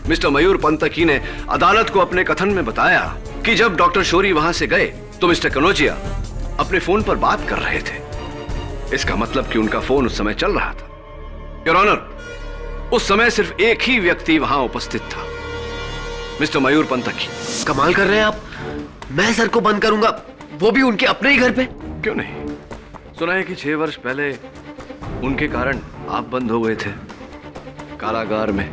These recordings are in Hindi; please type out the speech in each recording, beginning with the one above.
मिस्टर मयूर पंतकी ने अदालत को अपने कथन में बताया कि जब डॉक्टर शौरी वहां से गए तो मिस्टर कनौजिया अपने फोन पर बात कर रहे थे। इसका मतलब कि उनका फोन उस समय चल रहा था। योर ऑनर, उस समय सिर्फ एक ही व्यक्ति वहां उपस्थित था, मिस्टर मयूर पंतकी। कमाल कर रहे हैं आप। मैं सर को बंद करूंगा, वो भी उनके अपने ही घर पे। क्यों नहीं? सुना है कि 6 वर्ष पहले उनके कारण आप बंद हो गए थे कारागार में।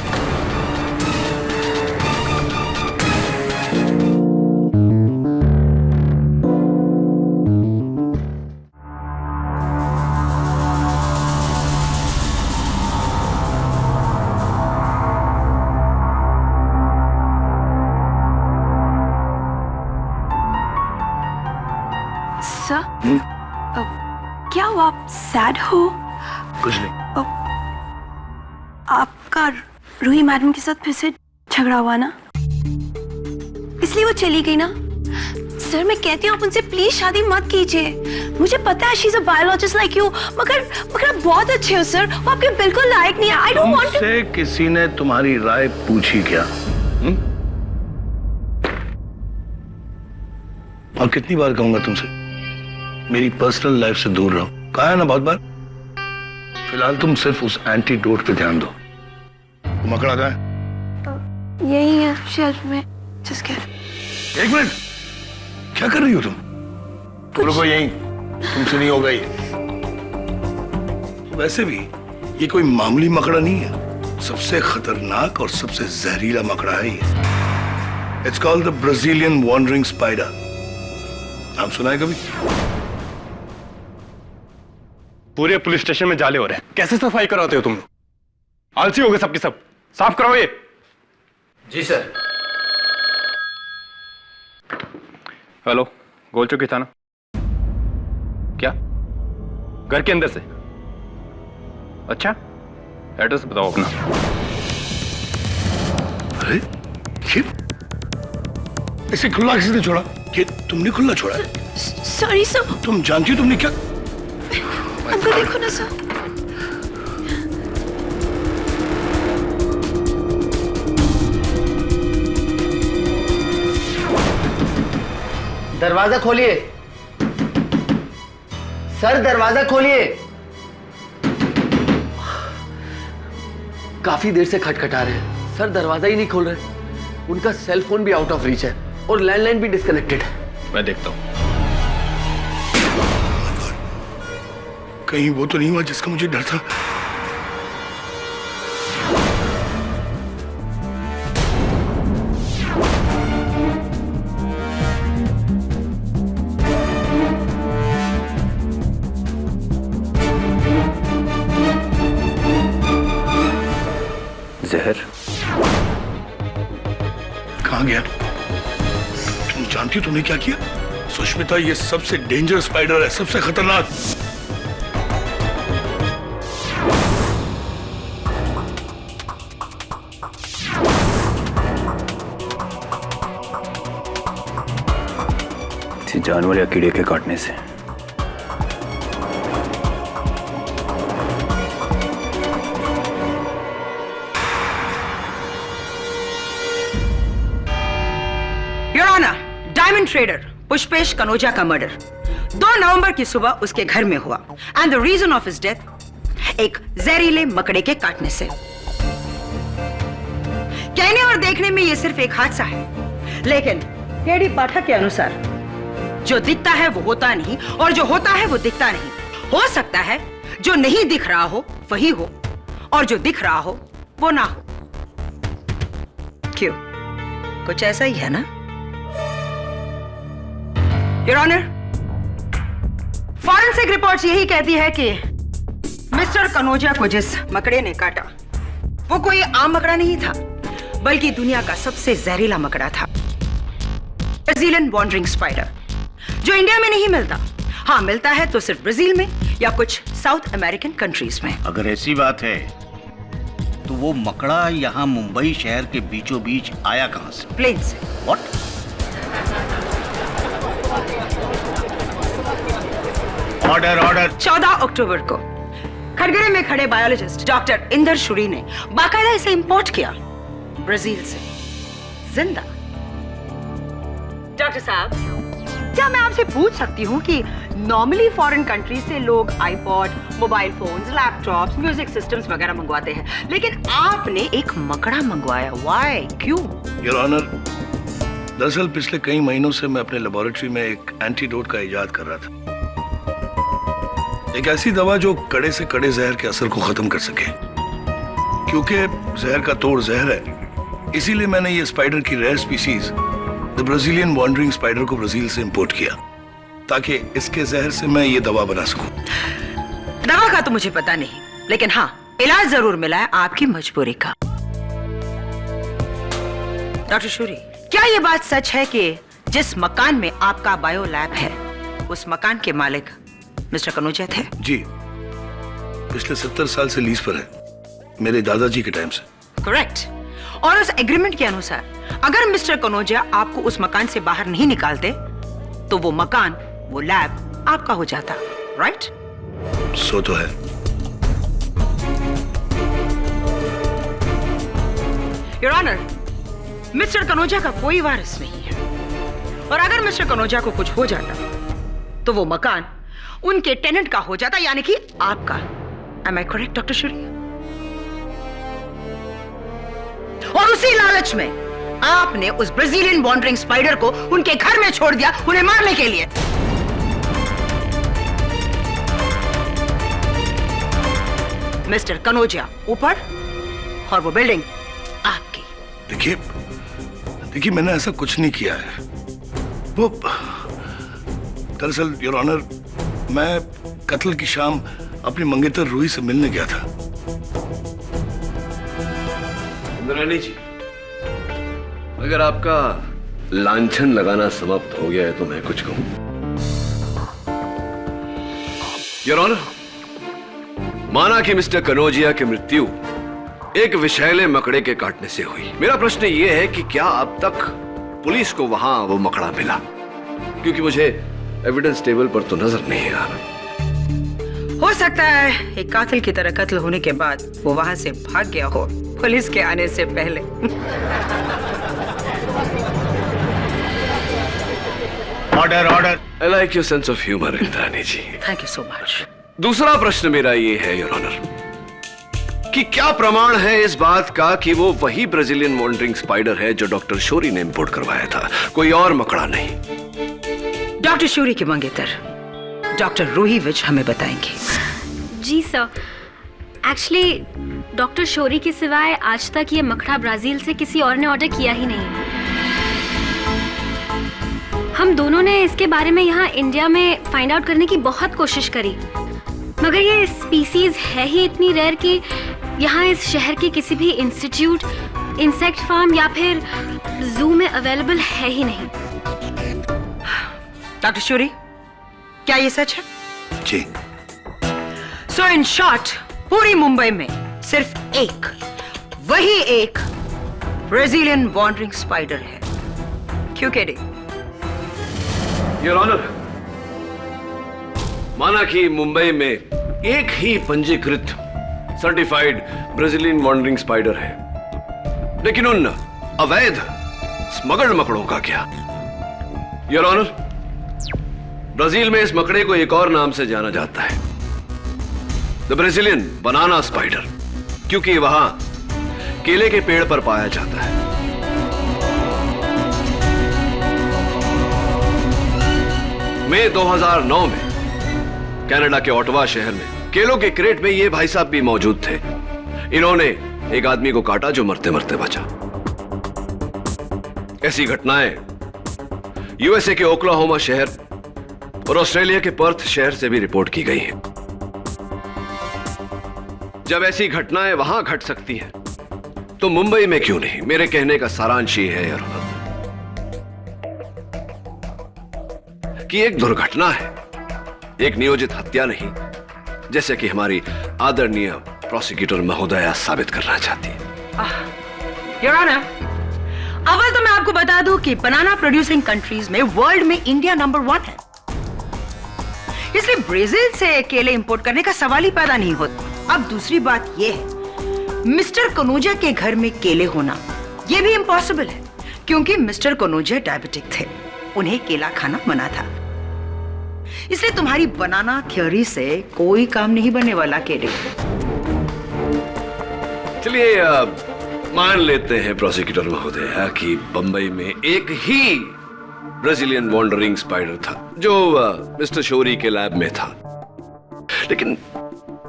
सर, क्या हुआ? आप सैड हो? कुछ नहीं। आपका रूही मैडम के साथ फिर से झगड़ा हुआ ना, इसलिए वो चली गई ना। सर मैं कहती हूँ आप उनसे प्लीज शादी मत कीजिए। मुझे पता है she is a biologist like you, मगर आप बहुत अच्छे हो सर, वो आपके बिल्कुल लायक नहीं है। I don't want to. तुमसे किसी ने तुम्हारी राय पूछी क्या? और कितनी बार कहूंगा तुमसे मेरी पर्सनल लाइफ से दूर रहो? कहा है ना बहुत बार। फिलहाल तुम सिर्फ उस एंटीडोट पे ध्यान दो। मकड़ा कहाँ है? यही है शेल्फ में। Just get. एक मिनट, क्या कर रही हो तुम? रुको यहीं, तुमसे नहीं होगा ये। वैसे भी ये कोई मामूली मकड़ा नहीं है, सबसे खतरनाक और सबसे जहरीला मकड़ा है ये। It's called the Brazilian wandering spider. नाम सुना है कभी? पूरे पुलिस स्टेशन में जाले हो रहे हैं, कैसे सफाई कराते हो तुम लोग? आलसी हो गए सबके सब, साफ कराओ ये। जी सर। हेलो, गोल चौकी थाना। क्या? घर के अंदर से? अच्छा, एड्रेस बताओ अपना। अरे ये इसे खुला किसने छोड़ा? ये तुमने खुला छोड़ा है? Sorry sir. तुम जानती हो तुमने क्या? अंदर देखो ना सर। दरवाजा खोलिए सर, दरवाजा खोलिए। काफी देर से खटखटा रहे हैं सर, दरवाजा ही नहीं खोल रहे। उनका सेल फोन भी आउट ऑफ रीच है और लैंडलाइन भी डिस्कनेक्टेड है। मैं देखता हूं। कहीं वो तो नहीं हुआ जिसका मुझे डर था? जहर कहां गया? तुम जानती हो तुमने क्या किया? सुष्मिता, ये सबसे डेंजर स्पाइडर है, सबसे खतरनाक। किसी जानवर या कीड़े के काटने से। Your honour, diamond trader Pushpesh Kanaujia का मर्डर 2 नवंबर की सुबह उसके घर में हुआ and the reason of his death एक जहरीले मकड़े के काटने से। कहने और देखने में यह सिर्फ एक हादसा है, लेकिन केडी पाठक के अनुसार जो दिखता है वो होता नहीं और जो होता है वो दिखता नहीं। हो सकता है जो नहीं दिख रहा हो वही हो और जो दिख रहा हो वो ना हो। क्यों? कुछ ऐसा ही है ना? योर ऑनर, फॉरेंसिक रिपोर्ट्स यही कहती है कि मिस्टर कनौजिया को जिस मकड़े ने काटा वो कोई आम मकड़ा नहीं था, बल्कि दुनिया का सबसे जहरीला मकड़ा था, ब्राजीलियन वॉन्डरिंग स्पाइडर, जो इंडिया में नहीं मिलता। हाँ, मिलता है तो सिर्फ ब्राजील में या कुछ साउथ अमेरिकन कंट्रीज में। अगर ऐसी बात है तो वो मकड़ा यहाँ मुंबई शहर के बीचों बीच आया कहां से? प्लेन से। व्हाट? Order order. 14 अक्टूबर को खड़गड़े में खड़े बायोलॉजिस्ट डॉक्टर इंदर शूरी ने बाकायदा इसे इंपोर्ट किया ब्राजील से जिंदा। डॉक्टर साहब, क्या मैं आपसे पूछ सकती हूँ कि नॉर्मली फॉरेन कंट्री से लोग iPod, mobile phones, laptops, music systems वगैरह मंगवाते हैं, लेकिन आपने एक मकड़ा मंगवाया, व्हाई, क्यों? योर ऑनर, दरअसल पिछले कई महीनों से मैं अपने लेबोरेटरी में एक एंटीडोट का इजाद कर रहा था, एक ऐसी दवा जो कड़े से कड़े जहर के असर को खत्म कर सके। क्योंकि जहर का तोड़ जहर है, इसीलिए मैंने ये स्पाइडर की rare species the Brazilian wandering spider को ब्राजील से इंपोर्ट किया, ताकि इसके जहर से मैं ये दवा बना सकूं। दवा का तो मुझे पता नहीं, लेकिन हाँ, इलाज जरूर मिला है आपकी मजबूरी का। डॉक्टर शूरी, क्या ये बात सच है कि जिस मकान में आपका बायो लैब है, उस मकान के मालिक मिस्टर कनोजिया थे? जी, पिछले 70 साल से लीज पर है, मेरे दादाजी के टाइम से। करेक्ट। और उस एग्रीमेंट के अनुसार अगर मिस्टर कनोजिया आपको उस मकान से बाहर नहीं निकालते, तो वो मकान, वो लैब आपका हो जाता, राइट? सो तो है। योर ऑनर, मिस्टर कनोजिया का कोई वारिस नहीं है, और अगर मिस्टर कनोजिया को कुछ हो जाता, तो वो मकान उनके टेनेंट का हो जाता, यानी कि आपका। Am I correct, डॉक्टर शूरी? और उसी लालच में आपने उस ब्राजीलियन वॉन्डरिंग स्पाइडर को उनके घर में छोड़ दिया, उन्हें मारने के लिए। मिस्टर कनोजिया ऊपर और वो बिल्डिंग आपकी। देखिए मैंने ऐसा कुछ नहीं किया है। वो दरअसल योर ऑनर, मैं कत्ल की शाम अपनी मंगेतर रूही से मिलने गया था। इंद्राणी जी, अगर आपका लांछन लगाना समाप्त हो गया है तो मैं कुछ कहूं। योर ऑनर, माना कि मिस्टर कनोजिया की मृत्यु एक विषैले मकड़े के काटने से हुई। मेरा प्रश्न यह है कि क्या अब तक पुलिस को वहां वो मकड़ा मिला? क्योंकि मुझे एविडेंस टेबल पर तो नजर नहीं आ रहा। हो सकता है एक कातिल की तरह कत्ल होने के बाद वो वहां से भाग गया हो, पुलिस के आने से पहले। Order order. I like your sense of humour Indrani ji. Thank you so much. दूसरा प्रश्न मेरा ये है योर ऑनर, कि क्या प्रमाण है इस बात का कि वो वही ब्राजीलियन वॉन्डरिंग स्पाइडर है जो डॉक्टर शोरी ने इंपोर्ट करवाया था, कोई और मकड़ा नहीं? डॉक्टर शोरी की मंगेतर डॉक्टर रूही विज हमें बताएंगे। जी सर, एक्चुअली डॉक्टर शोरी के सिवाय आज तक ये मकड़ा ब्राजील से किसी और ने ऑर्डर किया ही नहीं। हम दोनों ने इसके बारे में यहाँ इंडिया में फाइंड आउट करने की बहुत कोशिश करी, मगर ये स्पीसीज है ही इतनी रेयर कि यहाँ इस शहर के किसी भी इंस्टीट्यूट, इंसेक्ट फार्म या फिर जू में अवेलेबल है ही नहीं। डॉक्टर शोरी, क्या ये सच है? जी। सो इन शॉर्ट, पूरी मुंबई में सिर्फ एक, वही एक ब्राजीलियन वॉन्डरिंग स्पाइडर है, क्यों केडी? योर ऑनर, माना कि मुंबई में एक ही पंजीकृत सर्टिफाइड ब्राजीलियन वॉन्डरिंग स्पाइडर है, लेकिन उन अवैध स्मगल्ड मकड़ों का क्या? योर ऑनर, ब्राजील में इस मकड़े को एक और नाम से जाना जाता है, द ब्राजीलियन बनाना स्पाइडर, क्योंकि वहां केले के पेड़ पर पाया जाता है। मई 2009 में कनाडा के ऑटवा शहर में केलों के क्रेट में ये भाई साहब भी मौजूद थे। इन्होंने एक आदमी को काटा जो मरते मरते बचा। ऐसी घटनाएं यूएसए के ओक्लाहोमा शहर और ऑस्ट्रेलिया के पर्थ शहर से भी रिपोर्ट की गई हैं। जब ऐसी घटनाएं वहां घट सकती हैं, तो मुंबई में क्यों नहीं? मेरे कहने का सारांश ये है यार कि एक दुर्घटना है, एक नियोजित हत्या नहीं, जैसे कि हमारी आदरणीय प्रोसिक्यूटर महोदया साबित करना चाहती है। योर ऑनर, अव्वल तो मैं आपको बता दूं कि बनाना प्रोड्यूसिंग कंट्रीज में वर्ल्ड में इंडिया नंबर 1 है, इसलिए ब्राजील से केले इंपोर्ट करने का सवाल ही पैदा नहीं होता। अब दूसरी बात यह है, मिस्टर कनोजिया के घर में केले होना ये भी इम्पॉसिबल है क्योंकि मिस्टर कनौजिया डायबिटिक थे, उन्हें केला खाना मना था। इसलिए तुम्हारी बनाना थ्योरी से कोई काम नहीं बनने वाला केडी। चलिए मान लेते हैं प्रोसिक्यूटर महोदय कि बंबई में एक ही ब्राजीलियन वॉन्डरिंग स्पाइडर था जो मिस्टर शौरी के लैब में था। लेकिन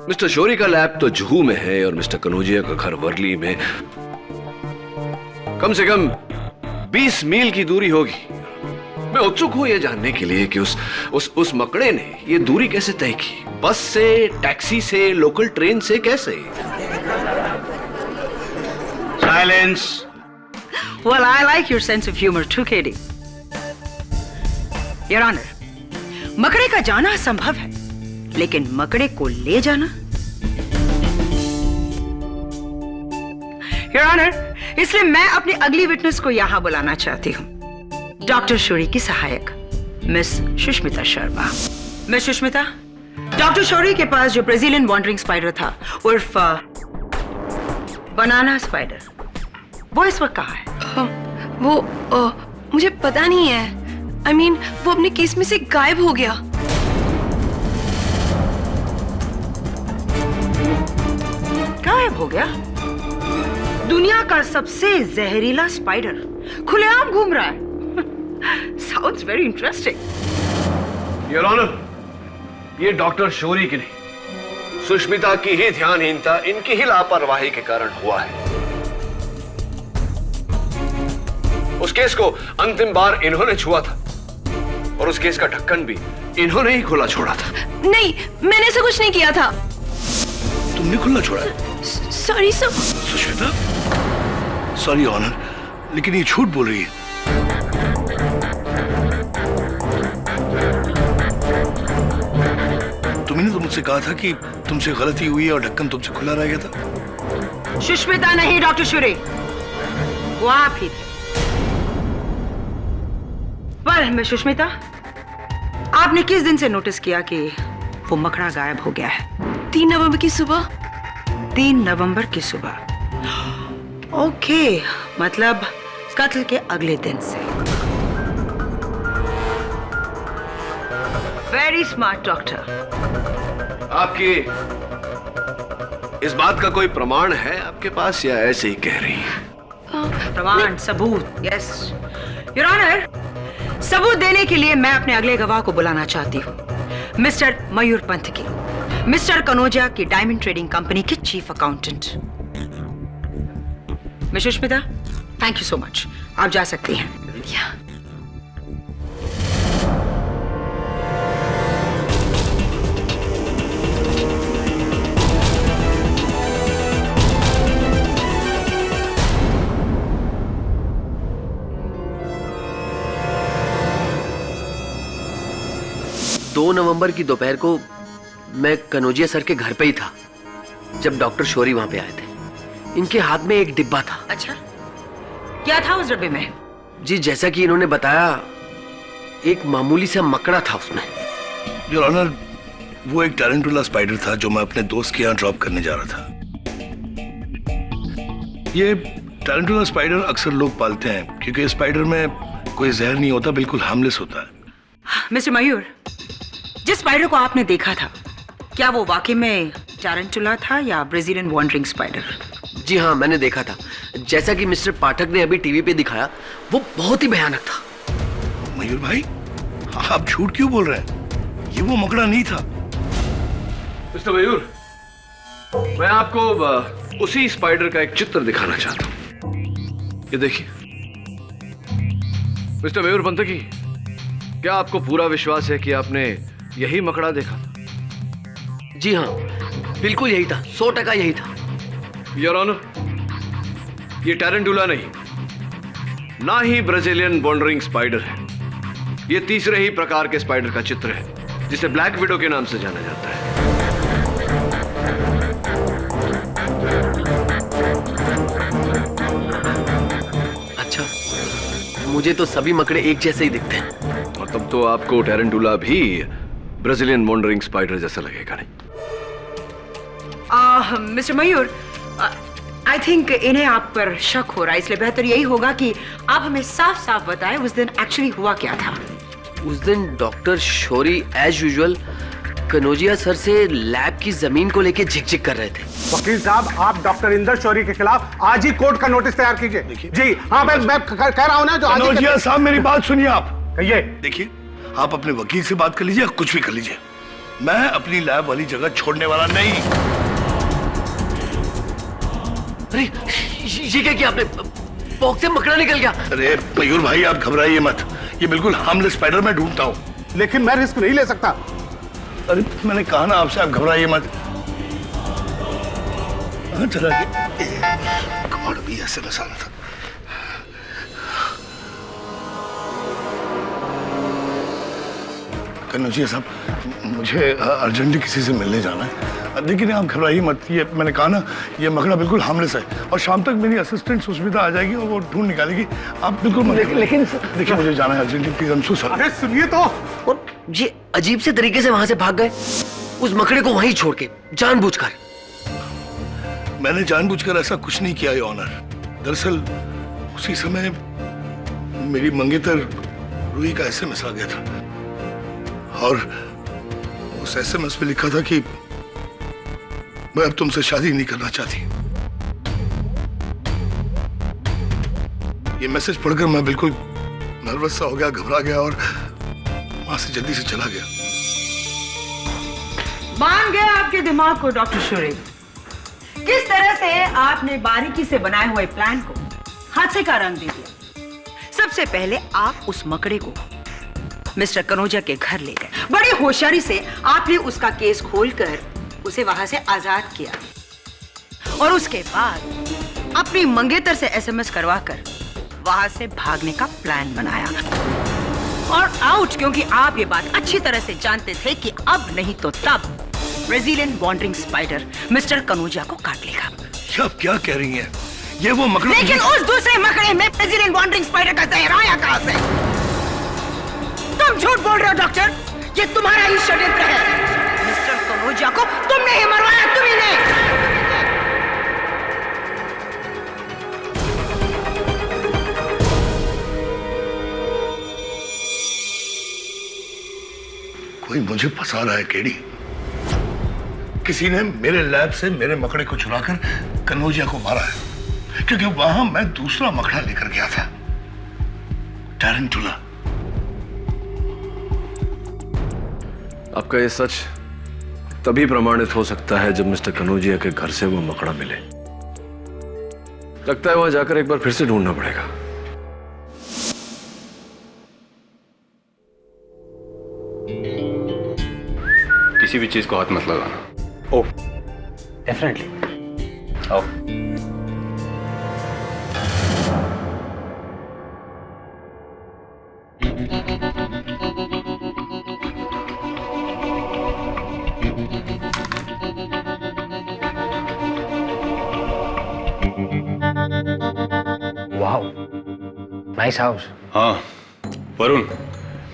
मिस्टर शौरी का लैब तो जुहू में है और मिस्टर कनौजिया का घर वर्ली में कम से कम 20 मील की दूरी होगी। मैं उत्सुक हूं यह जानने के लिए कि उस मकड़े ने यह दूरी कैसे तय की, बस से, टैक्सी से, लोकल ट्रेन से, कैसे? Silence. Well, I like your sense of humor too, Katie. Your Honor, मकड़े का जाना संभव है, लेकिन मकड़े को ले जाना? Your Honor, इसलिए मैं अपनी अगली विटनेस को यहां बुलाना चाहती हूं, डॉक्टर शौरी की सहायक miss Sushmita Sharma. Miss Sushmita, doctor Shourie के पास जो ब्राजीलियन वॉन्डरिंग स्पाइडर था उर्फ बनाना स्पाइडर, वो इस वक्त कहाँ है? मुझे पता नहीं है। I mean, वो अपने केस में से गायब हो गया। गायब हो गया? दुनिया का सबसे जहरीला स्पाइडर खुलेआम घूम रहा है। Sounds very interesting. Your honour, ये डॉक्टर शौरी की नहीं, सुष्मिता की ही ध्यानहीनता, इनकी ही लापरवाही के कारण हुआ है। उस केस को अंतिम बार इन्होंने छुआ था और उस केस का ढक्कन भी इन्होंने ही खुला छोड़ा था। नहीं, मैंने ऐसा कुछ नहीं किया था। तुमने खुला छोड़ा? Sorry sir. Sushmita, sorry honour, लेकिन ये झूठ बोल रही है। तुमने तो मुझसे कहा था कि तुमसे गलती हुई और ढक्कन तुमसे खुला रह गया था। सुष्मिता नहीं डॉक्टर शौरी, वो आप ही थे। पर मैं सुष्मिता, आपने किस दिन से नोटिस किया कि वो मकड़ा गायब हो गया है? 3 नवंबर की सुबह। 3 नवंबर की सुबह। ओके, मतलब कत्ल के अगले दिन से। Very smart doctor. आपकी इस बात का कोई प्रमाण है आपके पास या ऐसे ही कह रही है? प्रमाण, सबूत? यस योर ऑनर, सबूत देने के लिए मैं अपने अगले गवाह को बुलाना चाहती हूँ, मिस्टर मयूर पंत की, मिस्टर कनौजिया की डायमंड ट्रेडिंग कंपनी के chief accountant. Miss Sushmita, thank you so much, आप जा सकती हैं। दो नवंबर की दोपहर को मैं कनौजिया सर के घर पे ही था जब डॉक्टर शौरी वहां पे आए थे। इनके हाथ में एक डिब्बा था। अच्छा, क्या था उस डब्बे में? जी, जैसा कि इन्होंने बताया, एक मामूली सा मकड़ा था उसमें। योर ऑनर, वो एक टैरेंटुला स्पाइडर था जो मैं अपने दोस्त के यहाँ ड्रॉप करने जा रहा था। ये टैरेंटुला स्पाइडर अक्सर लोग पालते हैं क्योंकि इस स्पाइडर में कोई जहर नहीं होता, बिल्कुल हार्मलेस होता है। मिस्टर मयूर, जिस स्पाइडर को आपने देखा था, क्या वो वाकई में टैरेंटुला था या ब्राजीलियन वॉन्डरिंग स्पाइडर? जी हाँ, मैंने देखा था। जैसा कि मिस्टर पाठक ने अभी टीवी पे दिखाया, वो बहुत ही भयानक था। मयूर भाई, आप झूठ क्यों बोल रहे हैं? ये वो मकड़ा नहीं था। मिस्टर मयूर, मैं आपको उसी स्पाइडर का एक चित्र दिखाना चाहता हूं। ये देखिए। मिस्टर मयूर पंतकी, क्या आपको पूरा विश्वास है कि आपने यही मकड़ा देखा था? जी हाँ, बिल्कुल यही था, 100% यही था। योर ऑनर, ये टैरेंटुला नहीं, ना ही ब्राजीलियन वॉन्डरिंग स्पाइडर है। ये तीसरे ही प्रकार के स्पाइडर का चित्र है जिसे ब्लैक विडो के नाम से जाना जाता है। अच्छा, मुझे तो सभी मकड़े एक जैसे ही दिखते हैं। और तब तो आपको टैरेंटुला भी ब्राजीलियन वॉन्डरिंग स्पाइडर जैसा लगेगा, नहीं? मिस्टर मयूर, आई थिंक इन्हें आप पर शक हो रहा है, इसलिए बेहतर यही होगा कि आप हमें साफ साफ बताएं उस दिन एक्चुअली हुआ क्या था। उस दिन doctor Shourie as usual Kanaujia sir से लैब की जमीन को लेके झिकझिक कर रहे थे। वकील साहब, आप डॉक्टर इंदर शौरी के खिलाफ आज ही कोर्ट का नोटिस तैयार कीजिए। जी हाँ, मैं कह रहा हूँ ना, जो कनौजिया साहब मेरी बात सुनिए आप। कहिए। देखिए, आप अपने वकील से बात कर लीजिए या कुछ भी कर लीजिए, मैं अपनी लैब वाली जगह छोड़ने वाला नहीं। अरे ये क्या किया आपने? पॉक से मकड़ा निकल गया। अरे मयूर भाई, आप घबराइए मत, ये बिल्कुल हार्मलेस स्पाइडर मैं ढूंढता हूँ। लेकिन मैं रिस्क नहीं ले सकता। अरे मैंने कहा ना आपसे, आप घबराइए मत। कहाँ चला गया? कौन भी ऐसे में साला था। कनौजिया साहब, मुझे अर्जेंटली किसी से मिलने जाना है, लेकिन आप घबराइए मत। ये मैंने कहा ना, ये मकड़ा बिल्कुल हार्मलेस है और शाम तक मेरी असिस्टेंट सुष्मिता आ जाएगी और वो ढूंढ निकालेगी। आप बिल्कुल मत। लेकिन देखिए, मुझे जाना है urgently, please. I am so sorry. अरे सुनिए तो। और ये अजीब से तरीके से वहां से भाग गए, उस मकड़े को वहीं छोड़ के, जानबूझकर। मैंने जानबूझकर ऐसा कुछ नहीं किया, योर ऑनर। दरअसल उसी समय मेरी मंगेतर रूही का एसएमएस आ गया था और उस एसएमएस में लिखा था कि मैं अब तुमसे शादी नहीं करना चाहती। ये मैसेज पढ़कर मैं बिल्कुल नर्वस सा हो गया, घबरा गया और वहां से जल्दी से चला गया। मान गया आपके दिमाग को डॉक्टर शौरी। किस तरह से आपने बारीकी से बनाए हुए प्लान को हादसे का रंग दे दिया। सबसे पहले आप उस मकड़े को मिस्टर कनौजिया के घर ले गए। बड़ी होशियारी से आपने उसका केस खोलकर उसे वहां से आजाद किया और उसके बाद अपनी मंगेतर से एसएमएस करवाकर वहां से भागने का प्लान बनाया। और आउट, क्योंकि आप ये बात अच्छी तरह से जानते थे कि अब नहीं तो तब Brazilian wandering spider mister Kanaujia को काट लेगा। ये आप क्या कह रही हैं? ये वो मकड़ा। लेकिन उस दूसरे मकड़े में ब्राजीलियन वॉन्डरिंग स्पाइडर का जहर आया कहां से? तुम झूठ बोल रहे हो डॉक्टर, ये तुम्हारा ही षड्यंत्र है। मिस्टर कनौजिया को तुमने ही मरवाया, तुम्ही ने। कोई मुझे फंसा रहा है केडी। किसी ने मेरे लैब से मेरे मकड़े को चुराकर कनौजिया को मारा है, क्योंकि वहां मैं दूसरा मकड़ा लेकर गया था, टैरेंटुला। आपका ये सच तभी प्रमाणित हो सकता है जब मिस्टर कनौजिया के घर से वो मकड़ा मिले। लगता है वहां जाकर एक बार फिर से ढूंढना पड़ेगा। किसी भी चीज को हाथ मत लगाना। ओह, डेफिनेटली। आओ। Wow, nice house. हाँ वरुण,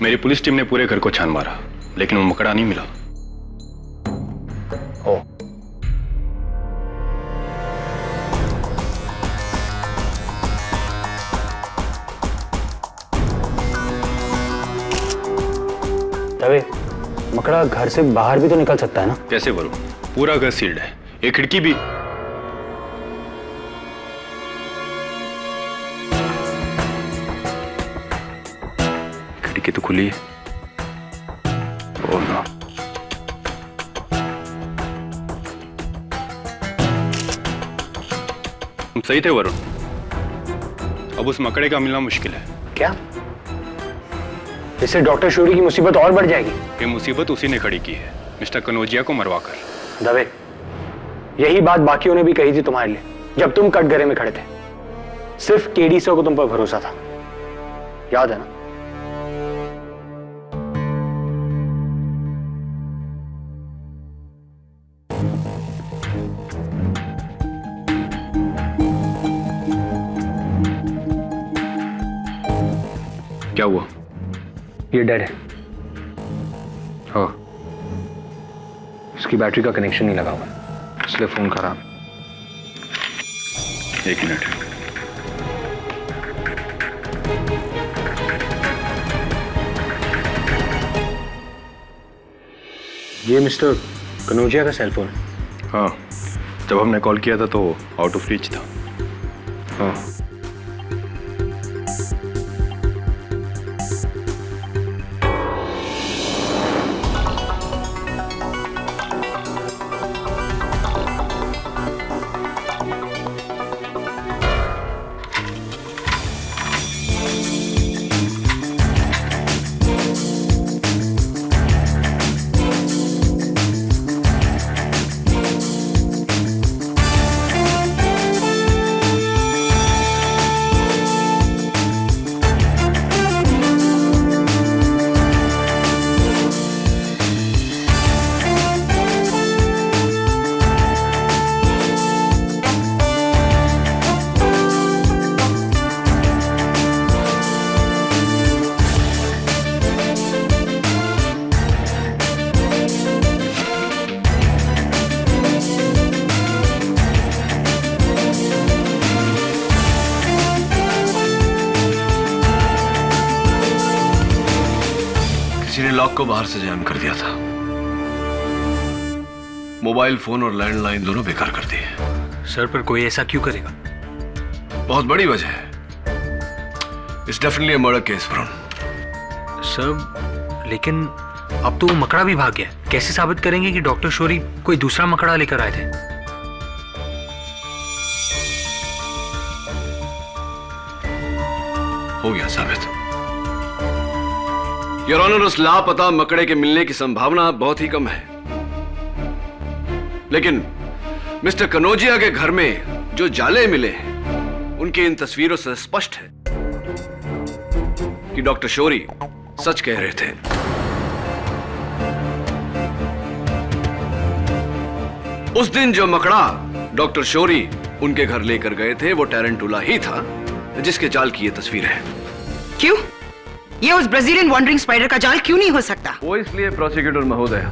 मेरी पुलिस टीम ने पूरे घर को छान मारा, लेकिन वो मकड़ा नहीं मिला। ओह, तवे मकड़ा घर से बाहर भी तो निकल सकता है ना? कैसे वरुण? पूरा घर सील्ड है, एक खिड़की भी। खिड़की तो खुली है। Oh no. तुम सही थे वरुण, अब उस मकड़े का मिलना मुश्किल है। क्या? इससे डॉक्टर शौरी की मुसीबत और बढ़ जाएगी। ये मुसीबत उसी ने खड़ी की है, मिस्टर कनौजिया को मरवाकर। दवे, यही बात बाकियों ने भी कही थी तुम्हारे लिए जब तुम कटघरे में खड़े थे। सिर्फ केडी सर को तुम पर भरोसा था, याद है ना? क्या हुआ? ये डेड है। हाँ, उसकी बैटरी का कनेक्शन नहीं लगा हुआ, इसलिए फोन खराब। एक मिनट। ये मिस्टर कनौजिया का सेल फोन है। हाँ, जब हमने कॉल किया था तो आउट ऑफ रीच था। हाँ, किसी ने लॉक को बाहर से जैम कर दिया था। मोबाइल फोन और लैंडलाइन दोनों बेकार कर दिए। सर पर कोई ऐसा क्यों करेगा? बहुत बड़ी वजह है। It's definitely a murder case Varun. Sir लेकिन अब तो वो मकड़ा भी भाग गया। कैसे साबित करेंगे कि डॉक्टर शौरी कोई दूसरा मकड़ा लेकर आए थे? हो गया साबित। योर ऑनर, उस लापता मकड़े के मिलने की संभावना बहुत ही कम है, लेकिन मिस्टर कनौजिया के घर में जो जाले मिले हैं उनकी इन तस्वीरों से स्पष्ट है कि डॉक्टर शौरी सच कह रहे थे। उस दिन जो मकड़ा डॉक्टर शौरी उनके घर लेकर गए थे वो टैरेंटुला ही था जिसके जाल की ये तस्वीर है। क्यों? ये उस ब्राजीलियन वॉन्डरिंग स्पाइडर का जाल क्यों नहीं हो सकता? वो इसलिए प्रोसिक्यूटर महोदय,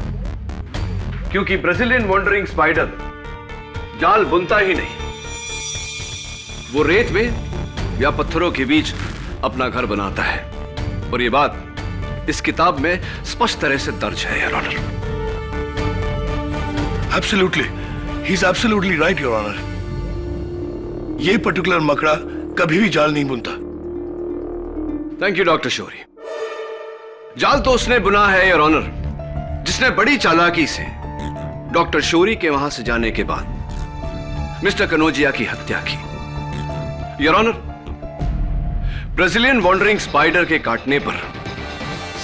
क्योंकि ब्राजीलियन वॉन्डरिंग स्पाइडर जाल बुनता ही नहीं, वो रेत में या पत्थरों के बीच अपना घर बनाता है। और ये बात इस किताब में स्पष्ट तरह से दर्ज है, your honour. Absolutely, he is absolutely right, your honour. ये पर्टिकुलर मकड़ा कभी भी जाल नहीं बुनता। Thank you doctor Shauri. जाल तो उसने बुना है, योर ऑनर, जिसने बड़ी चालाकी से डॉक्टर शौरी के वहां से जाने के बाद मिस्टर कनौजिया की हत्या की। Your honour, Brazilian wandering spider के काटने पर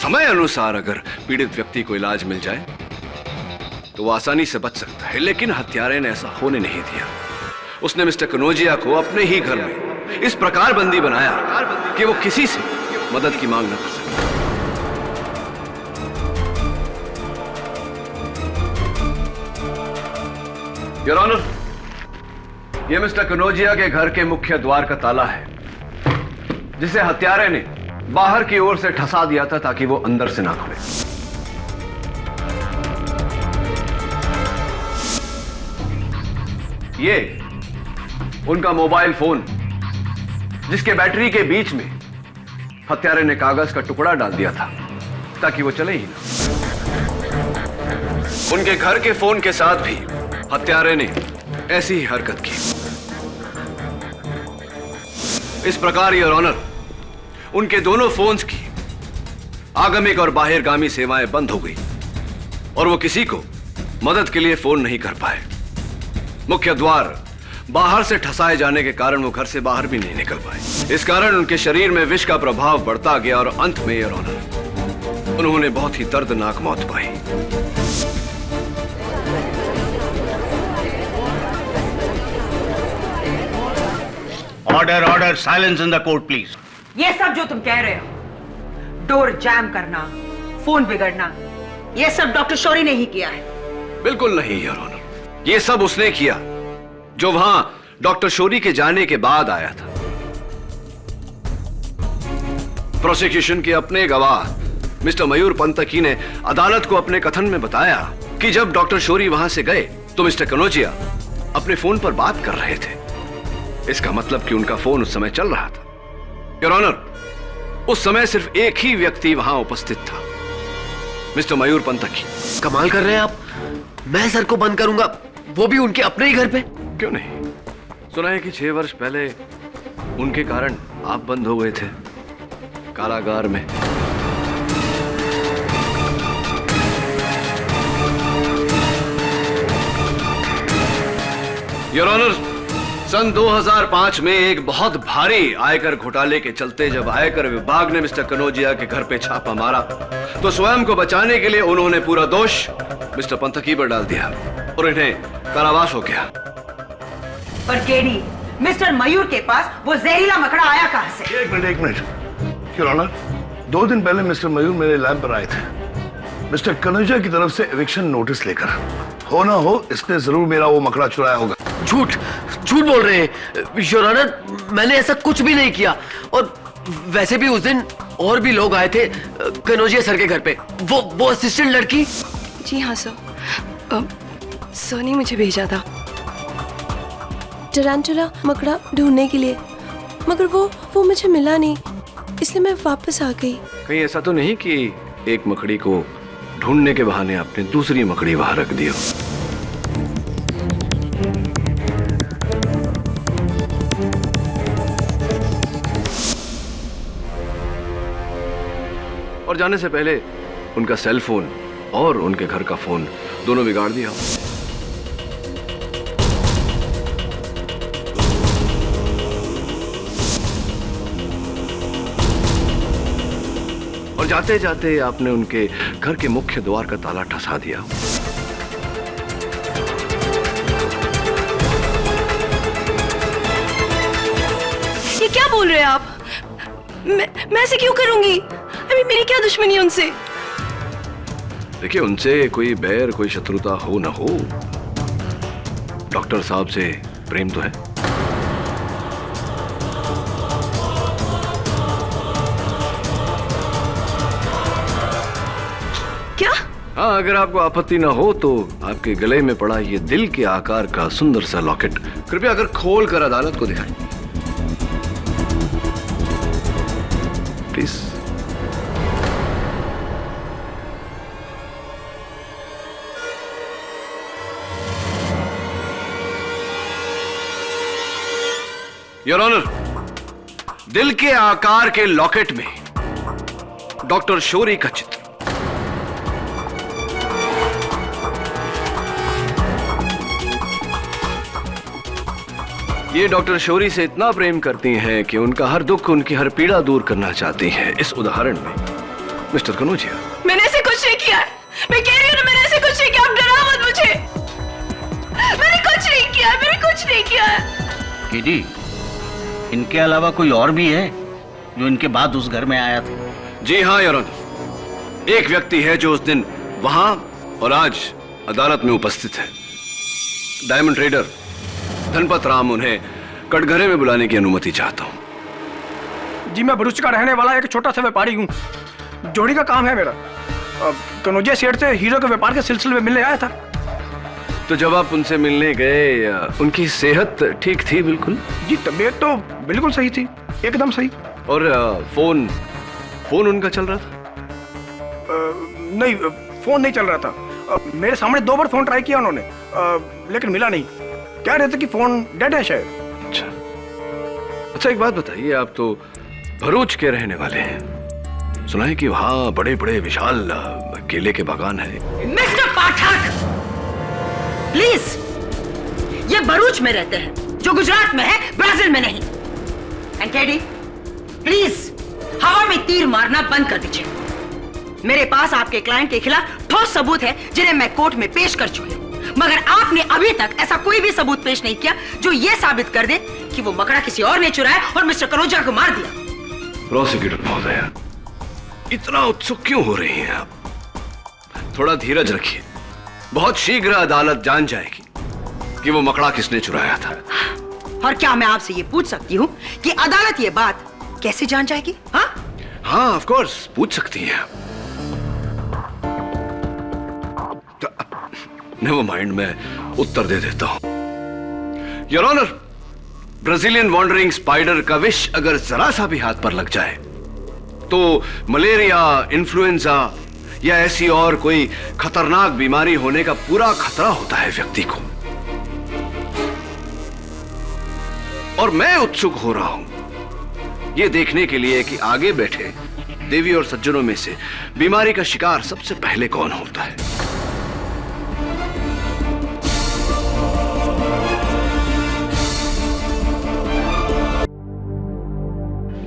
समय अनुसार अगर पीड़ित व्यक्ति को इलाज मिल जाए तो वो आसानी से बच सकता है, लेकिन हत्यारे ने ऐसा होने नहीं दिया। उसने मिस्टर कनौजिया को अपने ही घर में इस प्रकार बंदी बनाया कि वो किसी से मदद की मांग न कर सके। योर ऑनर, यह मिस्टर कनौजिया के घर के मुख्य द्वार का ताला है, जिसे हत्यारे ने बाहर की ओर से ठसा दिया था ताकि वो अंदर से ना खुले। ये उनका मोबाइल फोन, जिसके बैटरी के बीच में हत्यारे ने कागज का टुकड़ा डाल दिया था ताकि वो चले ही ना। उनके घर के फोन के साथ भी हत्यारे ने ऐसी ही हरकत की। इस प्रकार, योर ऑनर, उनके दोनों फोन्स की आगमिक और बाहिरगामी सेवाएं बंद हो गई और वो किसी को मदद के लिए फोन नहीं कर पाए। मुख्य द्वार बाहर से ठसाए जाने के कारण वो घर से बाहर भी नहीं निकल पाए। इस कारण उनके शरीर में विष का प्रभाव बढ़ता गया और अंत में, योर ऑनर, उन्होंने बहुत ही दर्दनाक मौत पाई। Order order, silence in the court please. ये सब जो तुम कह रहे हो, डोर जैम करना, फोन बिगड़ना, ये सब डॉक्टर शौरी ने ही किया है। बिल्कुल नहीं, योर ऑनर। ये सब उसने किया जो वहां डॉक्टर शौरी के जाने के बाद आया था। प्रोसिक्यूशन के अपने गवाह मिस्टर मयूर पंतकी ने अदालत को अपने कथन में बताया कि जब डॉक्टर शौरी वहां से गए तो मिस्टर कनौजिया अपने फोन पर बात कर रहे थे। इसका मतलब कि उनका फोन उस समय चल रहा था। योर ऑनर, उस समय सिर्फ एक ही व्यक्ति वहां उपस्थित था, मिस्टर मयूर पंथकी। कमाल कर रहे हैं आप। मैं सर को बंद करूंगा, वो भी उनके अपने ही घर पे। क्यों नहीं? सुना है कि 6 वर्ष पहले उनके कारण आप बंद हो गए थे कारागार में। योर ऑनर, सन 2005 में एक बहुत भारी आयकर घोटाले के चलते जब आयकर विभाग ने मिस्टर कनौजिया के घर पे छापा मारा तो स्वयं को बचाने के लिए उन्होंने पूरा दोष मिस्टर पंथकी पर डाल दिया और इन्हें कारावास हो गया। पर केडी, मिस्टर मयूर के पास वो जहरीला मकड़ा आया कहां से? एक मिनट योर ऑनर, 2 दिन पहले मिस्टर मयूर मेरे लैब पर आए थे मिस्टर कनौजिया की तरफ से एविक्शन नोटिस लेकर। हो ना हो इसने जरूर मेरा वो मकड़ा चुराया होगा। झूठ बोल रहे हैं योर ऑनर, मैंने ऐसा कुछ भी नहीं किया। और वैसे भी उस दिन और भी लोग आए थे कनौजिया सर के घर पे। वो असिस्टेंट लड़की। जी हाँ सर, सर ने मुझे भेजा था टरांटुला मकड़ा ढूंढने के लिए, मगर वो मुझे मिला नहीं, इसलिए मैं वापस आ गई। कहीं ऐसा तो नहीं कि एक मकड़ी को ढूंढने के बहाने आपने दूसरी मकड़ी वहां रख दी हो? और जाने से पहले उनका सेल फोन और उनके घर का फोन दोनों बिगाड़ दिया। और जाते जाते आपने उनके घर के मुख्य द्वार का ताला ठसा दिया। ये क्या बोल रहे हैं आप? मैं ऐसे क्यों करूंगी? अभी मेरी क्या दुश्मनी उनसे? देखिए, उनसे कोई बैर कोई शत्रुता हो ना हो, डॉक्टर साहब से प्रेम तो है। क्या? हाँ, अगर आपको आपत्ति ना हो तो आपके गले में पड़ा ये दिल के आकार का सुंदर सा लॉकेट कृपया अगर खोल कर अदालत को दिखाएं प्लीज। योर ऑनर, दिल के आकार के लॉकेट में डॉक्टर शौरी का चित्र। ये डॉक्टर शौरी से इतना प्रेम करती हैं कि उनका हर दुख, उनकी हर पीड़ा दूर करना चाहती हैं। इस उदाहरण में मिस्टर कनौजिया। मैंने ऐसे कुछ नहीं किया है। मैं कह रही हूँ ना, मैंने ऐसे कुछ नहीं किया। आप डराओ मत मुझे। मैंने कुछ नहीं किया है, मैंने कुछ नहीं किया है। केडी, इनके अलावा कोई और भी है जो इनके बाद उस घर में आया था? जी हाँ योर ऑनर, एक व्यक्ति है जो उस दिन वहां और आज अदालत में उपस्थित है। Diamond trader Dhanpat Ram. उन्हें कटघरे में बुलाने की अनुमति चाहता हूं। जी, मैं भरूच का रहने वाला एक छोटा सा व्यापारी हूँ। जोड़ी का काम है मेरा। कनौजिया सेठ से हीरो के व्यापार के सिलसिले में मिलने आया था। तो जब आप उनसे मिलने गए, उनकी सेहत ठीक थी? बिल्कुल जी, तबीयत तो बिल्कुल सही थी, एकदम सही। और फोन उनका चल रहा था? नहीं, फोन नहीं चल रहा था। मेरे सामने 2 बार फोन ट्राई किया उन्होंने, लेकिन मिला नहीं। कह रहे थे कि फोन डेड है शायद। अच्छा, एक बात बताइए, आप तो भरूच के रहने वाले हैं। सुना है कि वहां बड़े बड़े विशाल केले के बागान है। मिस्टर पाठक, प्लीज, ये भरूच में रहते हैं, जो गुजरात में है, ब्राजील में नहीं। एंड केडी, प्लीज हवा में तीर मारना बंद कर दीजिए। मेरे पास आपके क्लाइंट के खिलाफ ठोस सबूत है जिन्हें मैं कोर्ट में पेश कर चुकी हूं, मगर आपने अभी तक ऐसा कोई भी सबूत पेश नहीं किया जो यह साबित कर दे कि वो मकड़ा किसी और ने चुराया और मिस्टर कनौजिया को मार दिया। प्रोसिक्यूटर महोदय, इतना उत्सुक क्यों हो रही हैं आप? थोड़ा धीरज रखिए। बहुत शीघ्र अदालत जान जाएगी कि वो मकड़ा किसने चुराया था। और क्या मैं आपसे ये पूछ सकती हूँ कि अदालत ये बात कैसे जान जाएगी? हाँ हाँ, ऑफ कोर्स पूछ सकती हैं। नेवर माइंड, मैं उत्तर दे देता हूं। Your honour, Brazilian wandering spider का विष अगर जरा सा भी हाथ पर लग जाए तो मलेरिया, इन्फ्लुएंजा या ऐसी और कोई खतरनाक बीमारी होने का पूरा खतरा होता है व्यक्ति को। और मैं उत्सुक हो रहा हूं यह देखने के लिए कि आगे बैठे देवी और सज्जनों में से बीमारी का शिकार सबसे पहले कौन होता है।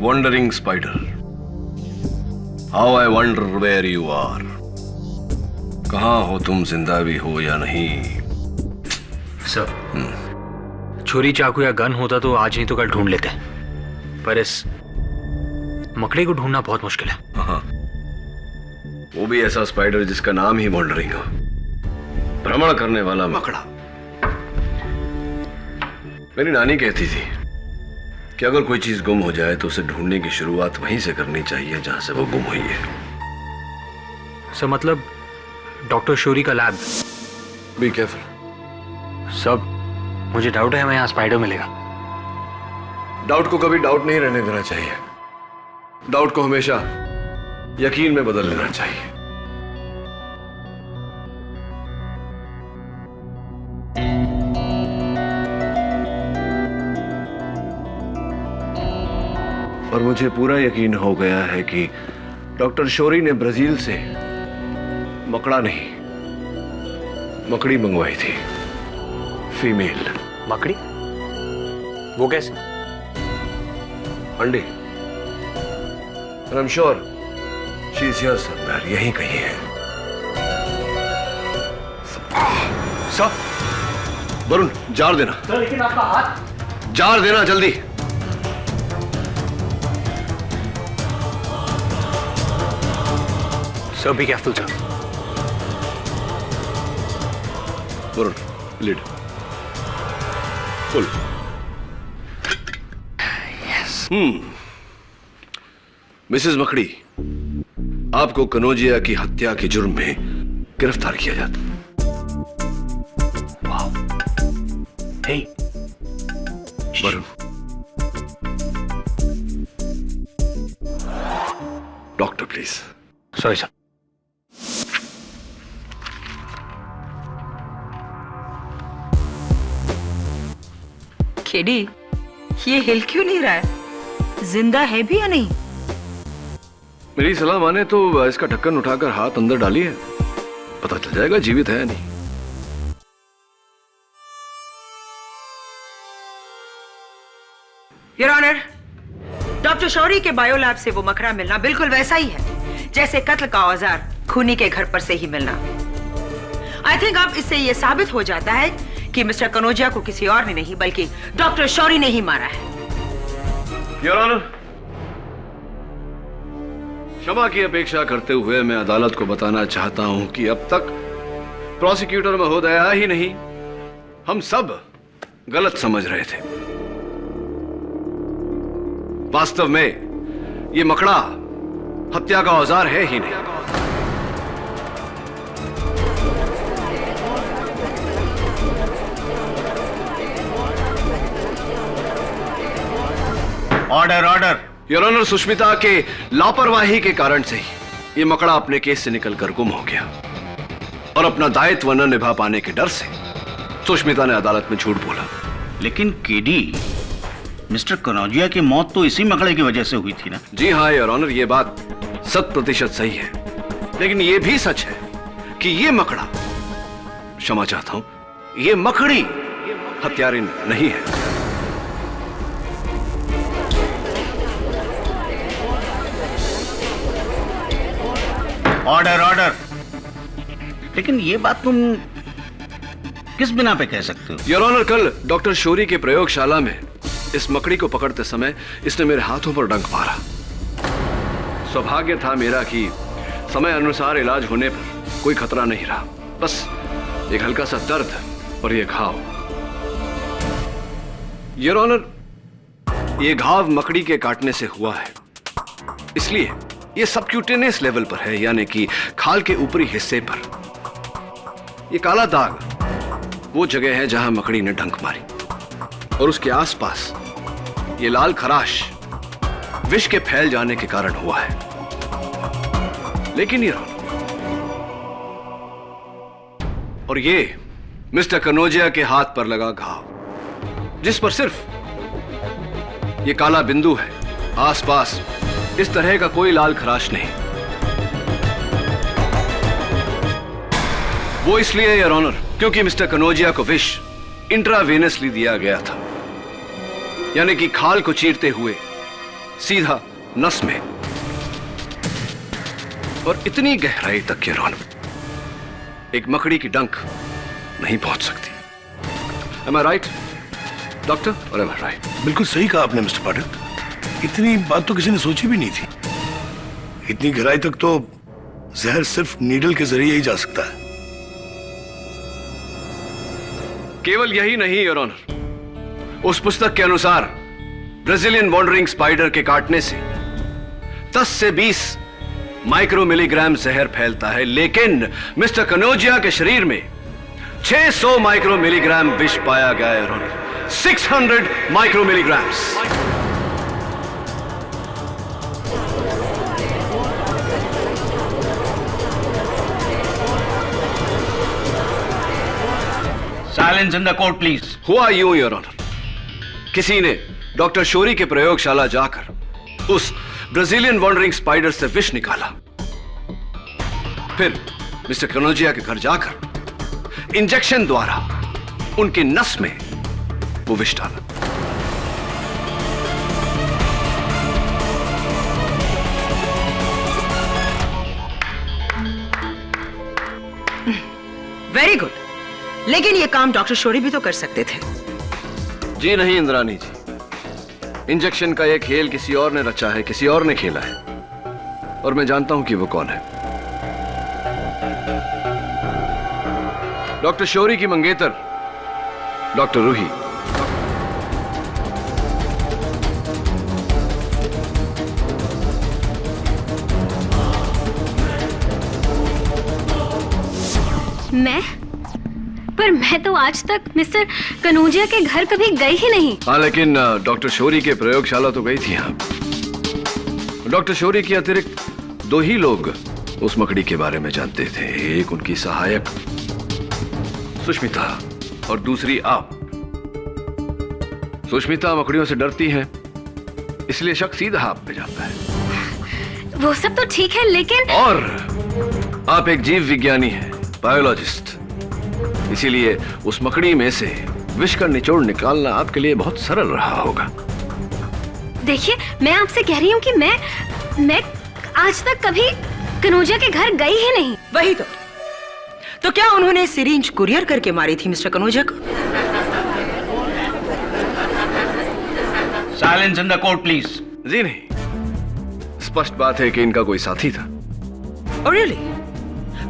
Wandering spider, how I wonder where you are. कहां हो तुम, जिंदा भी हो या नहीं? सर, छुरी, चाकू या गन होता तो आज नहीं तो कल ढूंढ लेते, पर इस मकड़े को ढूंढना बहुत मुश्किल है। हाँ, वो भी ऐसा स्पाइडर जिसका नाम ही वंडरिंग हो, भ्रमण करने वाला मकड़ा। मेरी नानी कहती थी कि अगर कोई चीज गुम हो जाए तो उसे ढूंढने की शुरुआत वहीं से करनी चाहिए जहां से वो गुम हुई है। सर, मतलब डॉक्टर शौरी का लैब। Be careful. सब मुझे डाउट है हमें यहाँ स्पाइडर मिलेगा। डाउट को कभी डाउट नहीं रहने देना चाहिए। डाउट को हमेशा यकीन में बदल लेना चाहिए। और मुझे पूरा यकीन हो गया है कि डॉक्टर शौरी ने ब्राजील से मकड़ा नहीं, मकड़ी मंगवाई थी, फीमेल। मकड़ी? वो कैसे? अंडे। I am sure she is here somewhere, यहीं कहीं है। सर, वरुण, जार देना। सर, लेकिन आपका हाथ। जार देना जल्दी। Sir, be careful sir. Varun, lid full. Mrs मकड़ी, आपको कनौजिया की हत्या के जुर्म में गिरफ्तार किया जाता। Hey, Varun, doctor please. Sorry sir. KD, ये हिल क्यों नहीं रहा है? जिंदा है भी या नहीं? मेरी सलाह माने तो इसका ढक्कन उठाकर हाथ अंदर डालिए, पता चल जाएगा जीवित है या नहीं। योर ऑनर, डॉक्टर शौरी के बायोलैब से वो मकड़ा मिलना बिल्कुल वैसा ही है जैसे कत्ल का औजार खूनी के घर पर से ही मिलना। आई थिंक अब इससे यह साबित हो जाता है कि मिस्टर कनौजिया को किसी और ने नहीं बल्कि डॉक्टर शौरी ने ही मारा है। योर ऑनर, क्षमा की अपेक्षा करते हुए मैं अदालत को बताना चाहता हूं कि अब तक प्रोसिक्यूटर महोदय ही नहीं, हम सब गलत समझ रहे थे। वास्तव में यह मकड़ा हत्या का औजार है ही नहीं। Order, order. Your honour, Sushmita के लापरवाही के कारण से ही यह मकड़ा अपने केस से निकलकर गुम हो गया और अपना दायित्व न निभा पाने के डर से सुष्मिता ने अदालत में झूठ बोला। लेकिन केडी, मिस्टर कनौजिया की मौत तो इसी मकड़े की वजह से हुई थी ना? जी हाँ योर ऑनर, यह बात 100% सही है, लेकिन यह भी सच है कि यह मकड़ा, क्षमा चाहता हूं, यह मकड़ी हत्यारी नहीं है। Order, order. लेकिन ये बात तुम किस बिना पे कह सकते हो? योर ऑनर, कल डॉक्टर शौरी के प्रयोगशाला में इस मकड़ी को पकड़ते समय इसने मेरे हाथों पर डंक मारा। सौभाग्य था मेरा कि समय अनुसार इलाज होने पर कोई खतरा नहीं रहा, बस एक हल्का सा दर्द और ये घाव। योर ऑनर, ये घाव मकड़ी के काटने से हुआ है, इसलिए ये सबक्यूटेनियस लेवल पर है, यानी कि खाल के ऊपरी हिस्से पर। ये काला दाग वो जगह है जहां मकड़ी ने डंक मारी और उसके आसपास ये लाल खराश विष के फैल जाने के कारण हुआ है। लेकिन ये और ये मिस्टर कनोजिया के हाथ पर लगा घाव, जिस पर सिर्फ ये काला बिंदु है, आसपास इस तरह का कोई लाल खराश नहीं। वो इसलिए योर ऑनर क्योंकि मिस्टर कनोजिया को विष इंट्रावेनसली दिया गया था, यानी कि खाल को चीरते हुए सीधा नस में, और इतनी गहराई तक योर ऑनर एक मकड़ी की डंक नहीं पहुंच सकती। Am I right, doctor? और am I right? बिल्कुल सही कहा आपने मिस्टर पाठक, इतनी बात तो किसी ने सोची भी नहीं थी। इतनी गहराई तक तो जहर सिर्फ नीडल के जरिए ही जा सकता है। केवल यही नहीं योर ऑनर, उस पुस्तक के अनुसार ब्राजीलियन वॉन्डरिंग स्पाइडर के काटने से 10 से 20 माइक्रो मिलीग्राम जहर फैलता है, लेकिन मिस्टर कनोजिया के शरीर में 600 माइक्रो मिलीग्राम विष पाया गया है your honour, 600 micro milligrams. Silence in the court, please. हुआ यूं योर ऑनर, किसी ने डॉक्टर शोरी के प्रयोगशाला जाकर उस ब्राजीलियन वॉन्डरिंग स्पाइडर से विष निकाला, फिर मिस्टर कनोजिया के घर जाकर इंजेक्शन द्वारा उनके नस में वो विष डाला। वेरी गुड, लेकिन ये काम डॉक्टर शोरी भी तो कर सकते थे। जी नहीं इंद्रानी जी, इंजेक्शन का ये खेल किसी और ने रचा है, किसी और ने खेला है, और मैं जानता हूं कि वो कौन है। डॉक्टर शोरी की मंगेतर डॉक्टर रूही। पर मैं तो आज तक मिस्टर कनोजिया के घर कभी गई ही नहीं। हाँ, लेकिन डॉक्टर शोरी के प्रयोगशाला तो गई थी। हाँ, डॉक्टर शोरी के अतिरिक्त 2 ही लोग उस मकड़ी के बारे में जानते थे, एक उनकी सहायक सुष्मिता और दूसरी आप। सुष्मिता मकड़ियों से डरती हैं, इसलिए शक सीधा आप पे जाता है। वो सब तो ठीक है, लेकिन और आप एक जीव विज्ञानी हैं, बायोलॉजिस्ट, इसीलिए उस मकड़ी में से विष का निचोड़ निकालना आपके लिए बहुत सरल रहा होगा। देखिए, मैं आपसे कह रही हूँ कि मैं आज तक कभी कनोजिया के घर गई ही नहीं। वही तो क्या उन्होंने सिरिंज कुरियर करके मारी थी मिस्टर कनोजिया को? Silence in the court, please. जी नहीं, स्पष्ट बात है कि इनका कोई साथी था। Oh, really?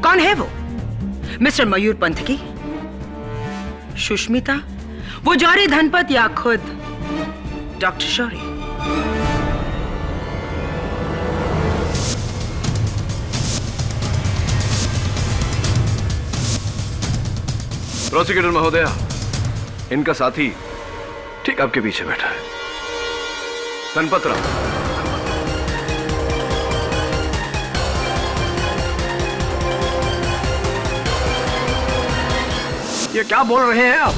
कौन है वो? मिस्टर मयूर पंथ की, सुष्मिता, वो जौहरी धनपत, या खुद डॉक्टर शौरी? प्रोसिक्यूटर महोदया, इनका साथी ठीक आपके पीछे बैठा है, धनपत राव। ये क्या बोल रहे हैं आप?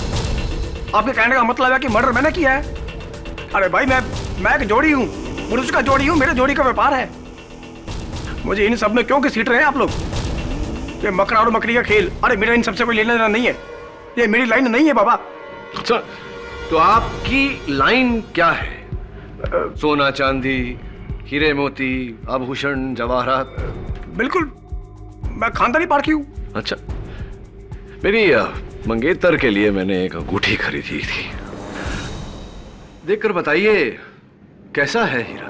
आपके कहने का मतलब है कि मर्डर मैंने किया है? अरे भाई, मैं एक जोड़ी हूँ, पुरुष का जोड़ी हूँ, मेरे जोड़ी का व्यापार है। मुझे इन सब में क्यों घसीट रहे हैं आप लोग? ये मकड़ा और मकड़ी का खेल, अरे मेरा इन सबसे कोई लेना देना नहीं है, ये मेरी लाइन नहीं है बाबा। अच्छा, तो आपकी लाइन क्या है? सोना चांदी, हीरे मोती, आभूषण, जवाहरात? बिल्कुल, मैं खानदानी पारखी हूँ। अच्छा, मेरी मंगेतर के लिए मैंने एक अंगूठी खरीदी थी, देखकर बताइए कैसा है हीरा?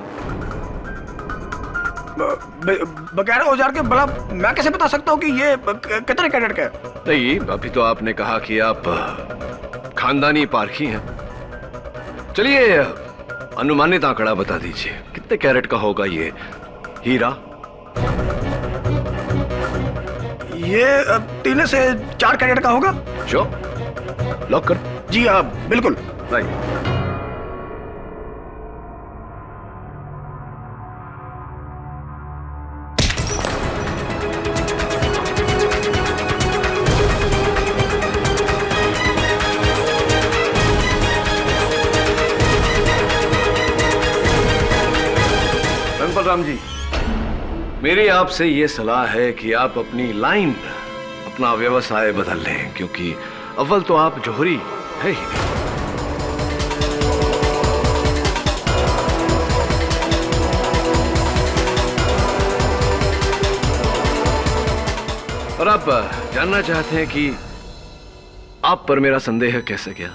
बगैर औजार के भला मैं कैसे बता सकता हूँ कि ये कितने कैरेट का है? नहीं, अभी तो आपने कहा कि आप खानदानी पारखी हैं। चलिए, अनुमानित आंकड़ा बता दीजिए, कितने कैरेट का होगा ये हीरा? ये 3 से 4 कैरेट का होगा। श्योर, लॉक कर। जी हाँ, बिल्कुल। राइट। बलराम जी। मेरी आपसे ये सलाह है कि आप अपनी लाइन, अपना व्यवसाय बदल लें, क्योंकि अव्वल तो आप जौहरी है ही नहीं। और आप जानना चाहते हैं कि आप पर मेरा संदेह कैसे गया?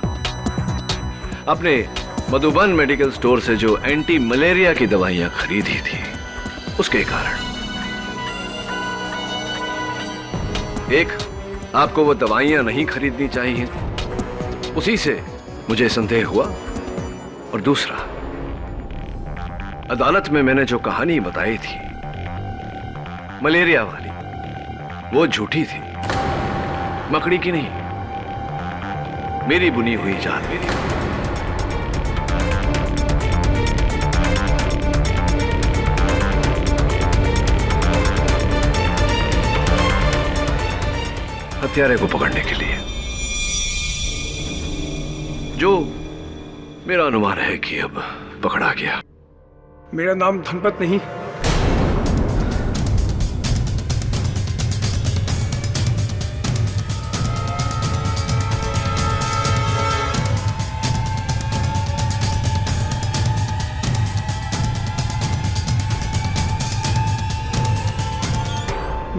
आपने मधुबन मेडिकल स्टोर से जो एंटी मलेरिया की दवाइयां खरीदी थी, उसके कारण। एक, आपको वो दवाइयां नहीं खरीदनी चाहिए, उसी से मुझे संदेह हुआ। और दूसरा, अदालत में मैंने जो कहानी बताई थी मलेरिया वाली, वो झूठी थी, मकड़ी की नहीं, मेरी बुनी हुई जाल मेरी। हत्यारे को पकड़ने के लिए, जो मेरा अनुमान है कि अब पकड़ा गया। मेरा नाम धनपत नहीं,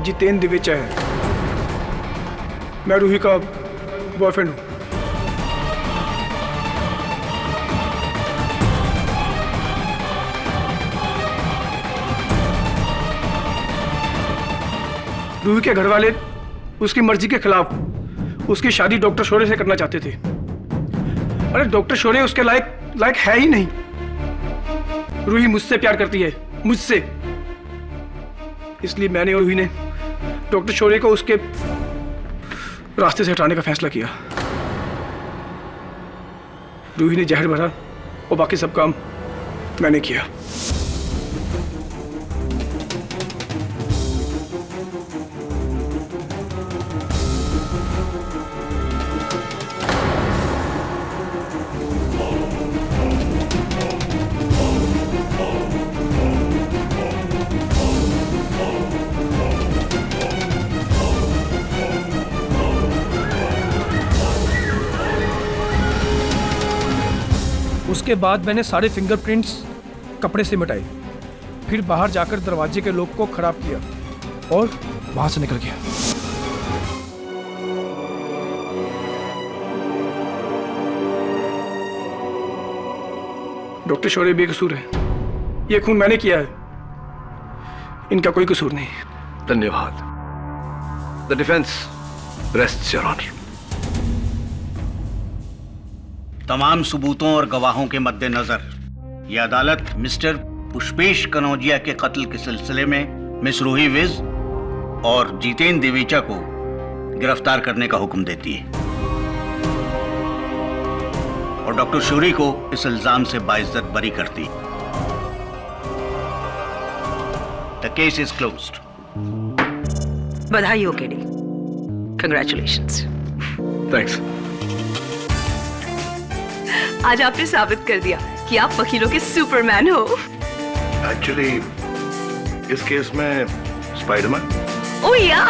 जितेंद्र दिवेचा है। मैं रूही का बॉयफ्रेंड हूं। रूही के घर वाले उसकी मर्जी के खिलाफ उसकी शादी डॉक्टर शोरे से करना चाहते थे। अरे डॉक्टर शोरे उसके लायक है ही नहीं। रूही मुझसे प्यार करती है, मुझसे। इसलिए मैंने और रूही ने डॉक्टर शोरे को उसके रास्ते से हटाने का फैसला किया। रूही ने जहर भरा और बाकी सब काम मैंने किया। उसके बाद मैंने सारे फिंगरप्रिंट्स कपड़े से मिटाए, फिर बाहर जाकर दरवाजे के लॉक को खराब किया और वहां से निकल गया। डॉक्टर शौर्य बेकसूर है। ये खून मैंने किया है, इनका कोई कसूर नहीं। धन्यवाद। The defence rests your honour. तमाम सबूतों और गवाहों के मद्देनजर यह अदालत मिस्टर पुष्पेश कनौजिया के कत्ल के सिलसिले में मिस रूही विज और जितेंद्र दिवेचा को गिरफ्तार करने का हुक्म देती है और डॉक्टर शौरी को इस इल्जाम से बाइज्जत बरी करती है। The case is closed. बधाई हो केडी, कंग्रेचुलेशंस। थैंक्स। आज आपने साबित कर दिया कि आप वकीलों के सुपरमैन हो। एक्चुअली इस केस में स्पाइडरमैन। ओह या